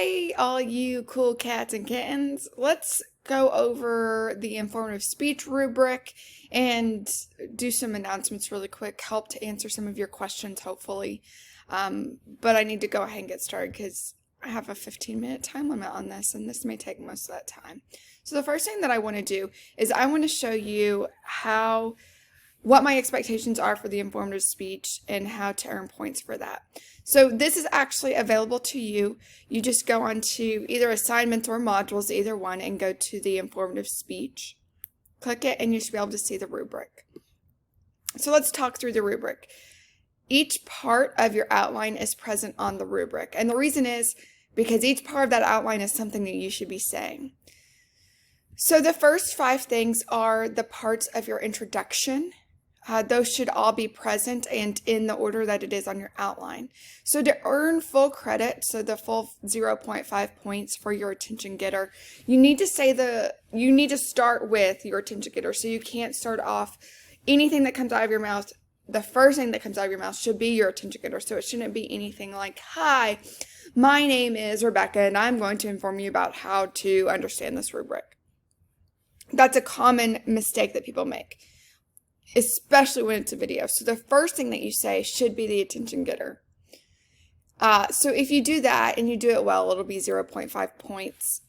Hey, all you cool cats and kittens. Let's go over the informative speech rubric and do some announcements really quick, help to answer some of your questions, hopefully. But I need to go ahead and get started because I have a 15-minute time limit on this, and this may take most of that time. So the first thing that I want to do is I want to show you what my expectations are for the informative speech and how to earn points for that. So this is actually available to you. You just go on to either assignments or modules, either one, and go to the informative speech. Click it and you should be able to see the rubric. So let's talk through the rubric. Each part of your outline is present on the rubric. And the reason is because each part of that outline is something that you should be saying. So the first 5 things are the parts of your introduction. Those should all be present and in the order that it is on your outline. So to earn full credit, so the full 0.5 points for your attention getter, you need to start with your attention getter. So you can't start off anything that comes out of your mouth. The first thing that comes out of your mouth should be your attention getter. So it shouldn't be anything like, "Hi, my name is Rebecca and I'm going to inform you about how to understand this rubric." That's a common mistake that people make, especially when it's a video. So the first thing that you say should be the attention getter. So if you do that and you do it well, it'll be 0.5 points.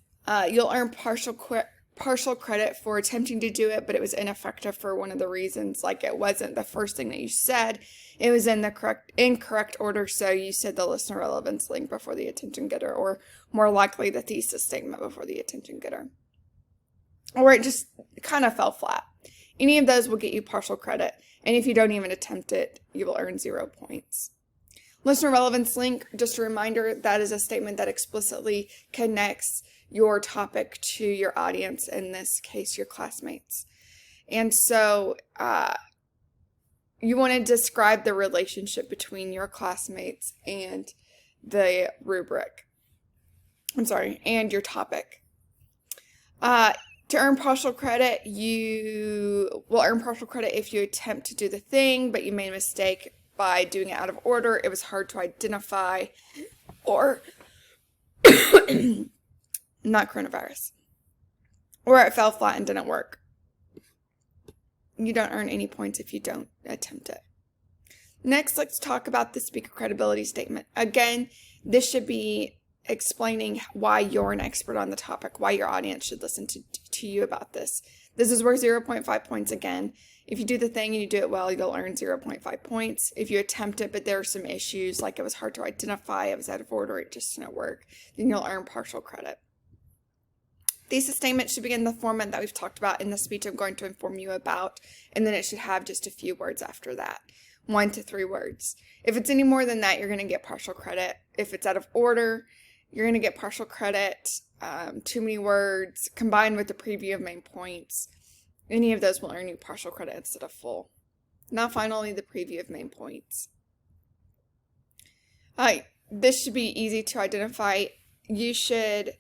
You'll earn partial credit for attempting to do it, but it was ineffective for one of the reasons. Like, it wasn't the first thing that you said. It was in the incorrect order, so you said the listener relevance link before the attention getter, or more likely the thesis statement before the attention getter. Or it just kind of fell flat. Any of those will get you partial credit, and if you don't even attempt it, you will earn 0 points. Listener relevance link, just a reminder, that is a statement that explicitly connects your topic to your audience, in this case, your classmates. And so you want to describe the relationship between your classmates and the rubric. And your topic. To earn partial credit, you will earn partial credit if you attempt to do the thing, but you made a mistake by doing it out of order. It was hard to identify, or not coronavirus, or it fell flat and didn't work. You don't earn any points if you don't attempt it. Next, let's talk about the speaker credibility statement. Again, this should be explaining why you're an expert on the topic, why your audience should listen to you about this. This is worth 0.5 points again. If you do the thing and you do it well, you'll earn 0.5 points. If you attempt it, but there are some issues, like it was hard to identify, it was out of order, it just didn't work, then you'll earn partial credit. Thesis statement should begin the format that we've talked about in the speech I'm going to inform you about, and then it should have just a few words after that. 1 to 3 words. If it's any more than that, you're going to get partial credit. If it's out of order, you're going to get partial credit. Too many words combined with the preview of main points, any of those will earn you partial credit instead of full. Now finally, the preview of main points. This should be easy to identify. You should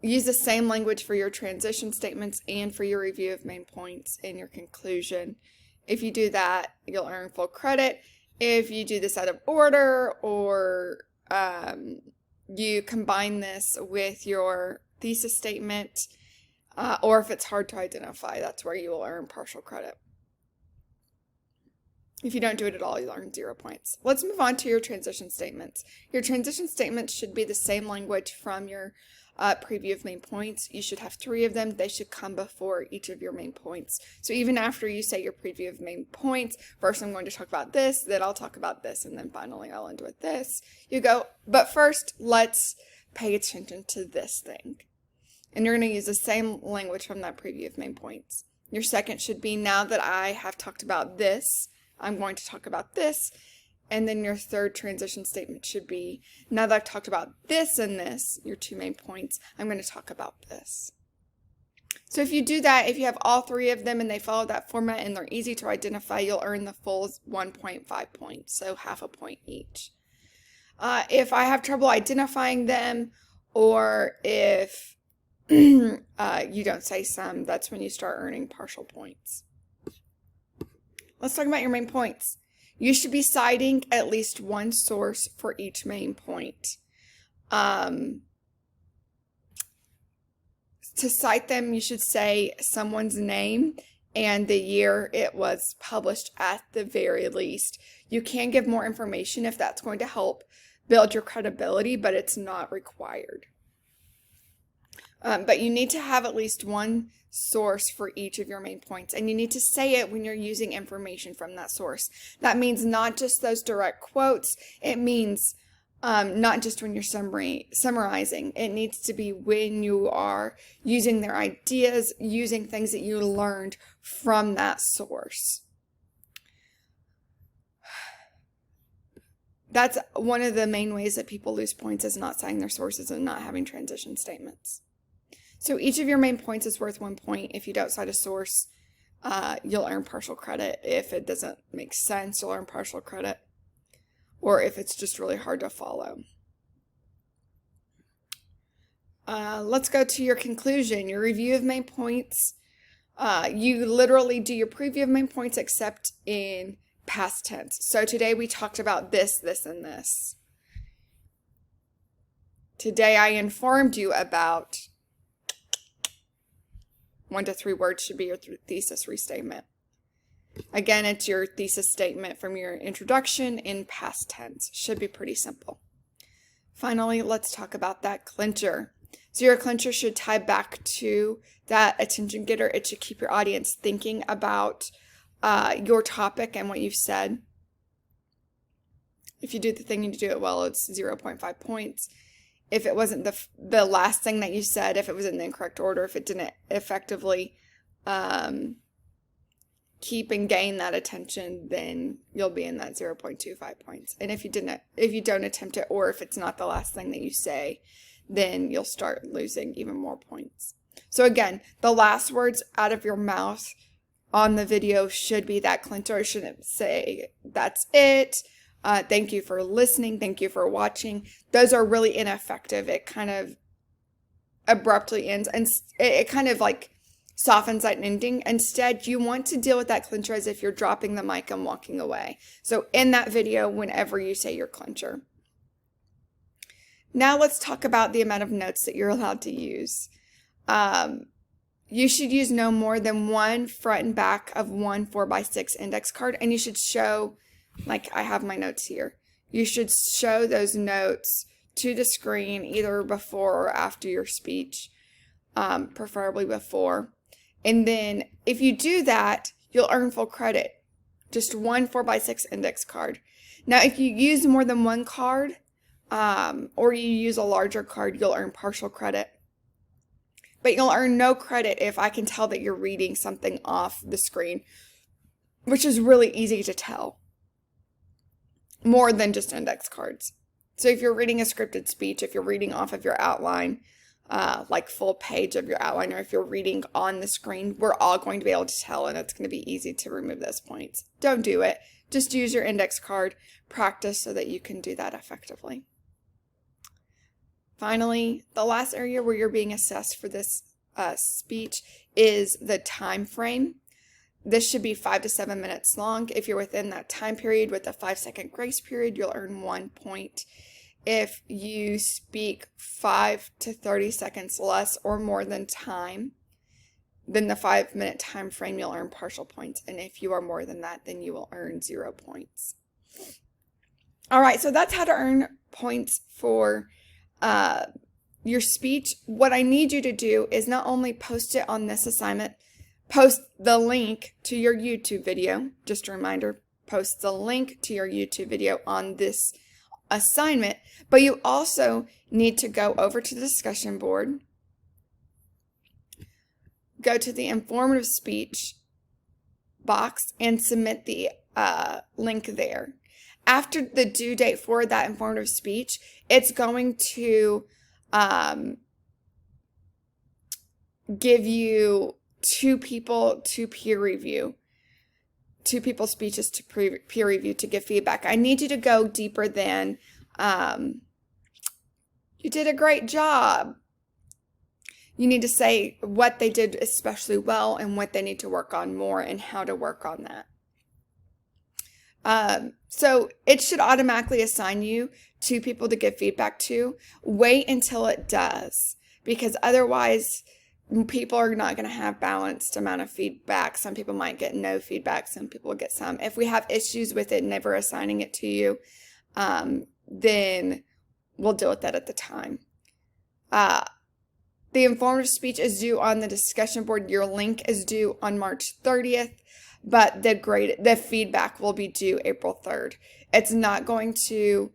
use the same language for your transition statements and for your review of main points and your conclusion. If you do that, you'll earn full credit. If you do this out of order, or you combine this with your thesis statement, or if it's hard to identify, that's where you will earn partial credit. If you don't do it at all, you'll earn 0 points. Let's move on to your transition statements. Your transition statements should be the same language from your preview of main points. You should have 3 of them. They should come before each of your main points. So even after you say your preview of main points, first I'm going to talk about this, then I'll talk about this, and then finally I'll end with this. You go, but first let's pay attention to this thing. And you're going to use the same language from that preview of main points. Your second should be, now that I have talked about this, I'm going to talk about this. And then your third transition statement should be, now that I've talked about this and this, your 2 main points, I'm going to talk about this. So if you do that, if you have all 3 of them and they follow that format and they're easy to identify, you'll earn the full 1.5 points, so half a point each. If I have trouble identifying them, or if you don't say some, that's when you start earning partial points. Let's talk about your main points. You should be citing at least 1 source for each main point. To cite them, you should say someone's name and the year it was published at the very least. You can give more information if that's going to help build your credibility, but it's not required. But you need to have at least one source for each of your main points, and you need to say it when you're using information from that source. That means not just those direct quotes. It means not just when you're summarizing. It needs to be when you are using their ideas, using things that you learned from that source. That's one of the main ways that people lose points, is not citing their sources and not having transition statements. So each of your main points is worth 1 point. If you don't cite a source, you'll earn partial credit. If it doesn't make sense, you'll earn partial credit. Or if it's just really hard to follow. Let's go to your conclusion, your review of main points. You literally do your preview of main points except in past tense. So today we talked about this, this, and this. Today I informed you about 1 to 3 words should be your thesis restatement. Again, it's your thesis statement from your introduction in past tense. Should be pretty simple. Finally, let's talk about that clincher. So your clincher should tie back to that attention getter. It should keep your audience thinking about your topic and what you've said. If you do the thing and you do it well, it's 0.5 points. If it wasn't the last thing that you said, if it was in the incorrect order, if it didn't effectively keep and gain that attention, then you'll be in that 0.25 points. And if you don't attempt it, or if it's not the last thing that you say, then you'll start losing even more points. So again, the last words out of your mouth on the video should be that clincher. It shouldn't say, that's it. Thank you for listening. Thank you for watching. Those are really ineffective. It kind of abruptly ends, and it kind of like softens that ending. Instead, you want to deal with that clincher as if you're dropping the mic and walking away. So in that video, whenever you say your clincher. Now let's talk about the amount of notes that you're allowed to use. You should use no more than one front and back of one 4x6 index card, and you should show, like I have my notes here, you should show those notes to the screen either before or after your speech, preferably before. And then if you do that, you'll earn full credit. Just one 4x6 index card. Now, if you use more than one card, or you use a larger card, you'll earn partial credit. But you'll earn no credit if I can tell that you're reading something off the screen, which is really easy to tell. More than just index cards. So if you're reading a scripted speech, if you're reading off of your outline, like full page of your outline, or if you're reading on the screen, we're all going to be able to tell, and it's going to be easy to remove those points. Don't do it. Just use your index card, practice so that you can do that effectively. Finally, the last area where you're being assessed for this speech is the time frame. This should be 5 to 7 minutes long. If you're within that time period with a 5-second grace period, you'll earn 1 point. If you speak 5 to 30 seconds less or more than time, then the 5-minute time frame, you'll earn partial points. And if you are more than that, then you will earn 0 points. All right, so that's how to earn points for your speech. What I need you to do is not only post it on this assignment, post the link to your YouTube video. Just a reminder, post the link to your YouTube video on this assignment, but you also need to go over to the discussion board, go to the informative speech box, and submit the link there. After the due date for that informative speech, it's going to give you 2 people to peer review, 2 people's speeches to peer review to give feedback. I need you to go deeper than, you did a great job. You need to say what they did especially well and what they need to work on more and how to work on that. So it should automatically assign you 2 people to give feedback to. Wait until it does, because otherwise people are not going to have balanced amount of feedback. Some people might get no feedback. Some people will get some. If we have issues with it, never assigning it to you, then we'll deal with that at the time. The informative speech is due on the discussion board. Your link is due on March 30th, but the feedback will be due April 3rd. It's not going to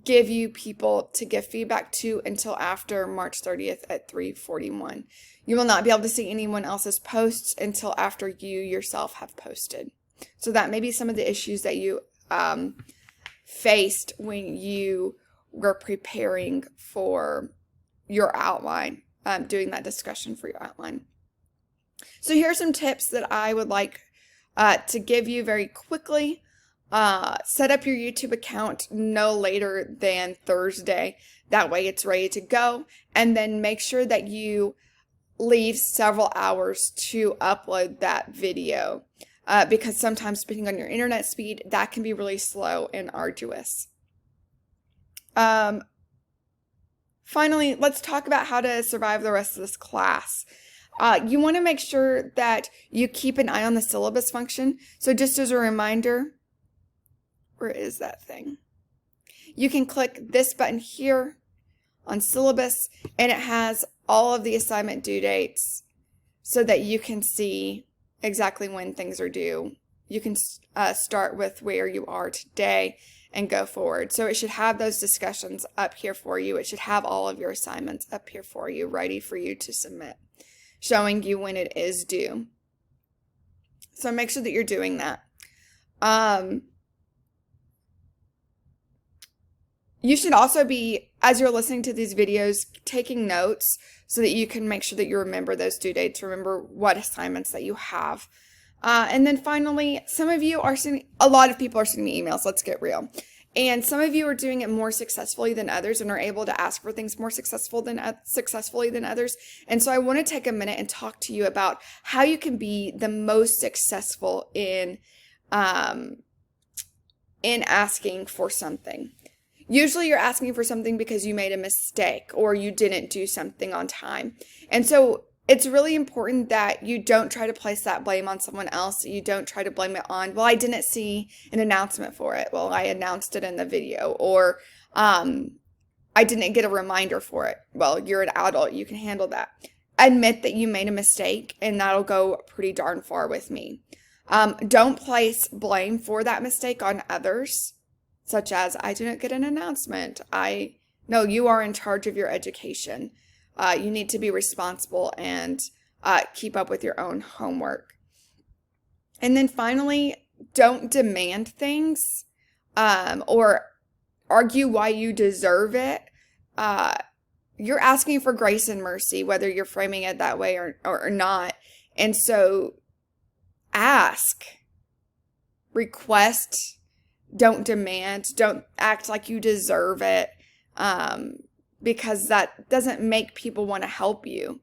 give you people to give feedback to until after March 30th at 3:41. You will not be able to see anyone else's posts until after you yourself have posted. So that may be some of the issues that you faced when you were preparing for your outline, doing that discussion for your outline. So here are some tips that I would like to give you very quickly. Set up your YouTube account no later than Thursday. That way it's ready to go. And then make sure that you leave several hours to upload that video. Because sometimes, depending on your internet speed, that can be really slow and arduous. Finally, let's talk about how to survive the rest of this class. You want to make sure that you keep an eye on the syllabus function. So just as a reminder, where is that thing? You can click this button here on syllabus, and it has all of the assignment due dates so that you can see exactly when things are due. You can start with where you are today and go forward. So it should have those discussions up here for you. It should have all of your assignments up here for you, ready for you to submit, showing you when it is due. So make sure that you're doing that. You should also be, as you're listening to these videos, taking notes so that you can make sure that you remember those due dates, remember what assignments that you have. And then finally, a lot of people are sending me emails, let's get real. And some of you are doing it more successfully than others and are able to ask for things more successfully than others. And so I want to take a minute and talk to you about how you can be the most successful in asking for something. Usually you're asking for something because you made a mistake or you didn't do something on time. And so it's really important that you don't try to place that blame on someone else. You don't try to blame it on, well, I didn't see an announcement for it. Well, I announced it in the video. Or I didn't get a reminder for it. Well, you're an adult. You can handle that. Admit that you made a mistake, and that'll go pretty darn far with me. Don't place blame for that mistake on others, such as, I didn't get an announcement. No, you are in charge of your education. You need to be responsible and keep up with your own homework. And then finally, don't demand things or argue why you deserve it. You're asking for grace and mercy, whether you're framing it that way or not. And so ask, request, don't demand, don't act like you deserve it, because that doesn't make people want to help you,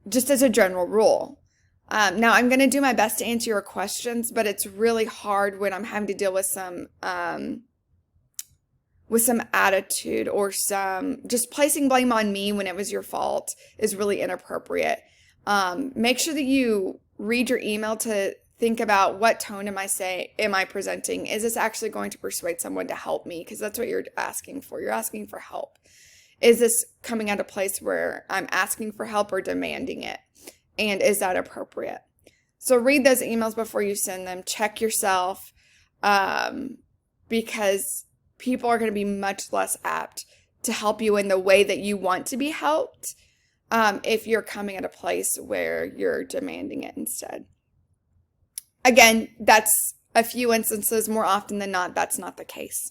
just as a general rule. Now, I'm going to do my best to answer your questions, but it's really hard when I'm having to deal with some attitude or just placing blame on me when it was your fault is really inappropriate. Make sure that you read your email to think about, what tone am I presenting? Is this actually going to persuade someone to help me? Because that's what you're asking for. You're asking for help. Is this coming at a place where I'm asking for help or demanding it? And is that appropriate? So read those emails before you send them. Check yourself, because people are going to be much less apt to help you in the way that you want to be helped if you're coming at a place where you're demanding it instead. Again, that's a few instances. More often than not, that's not the case.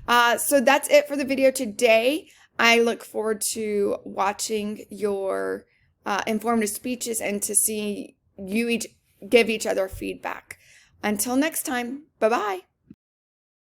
So that's it for the video today. I look forward to watching your informative speeches and to see you give each other feedback. Until next time, bye-bye.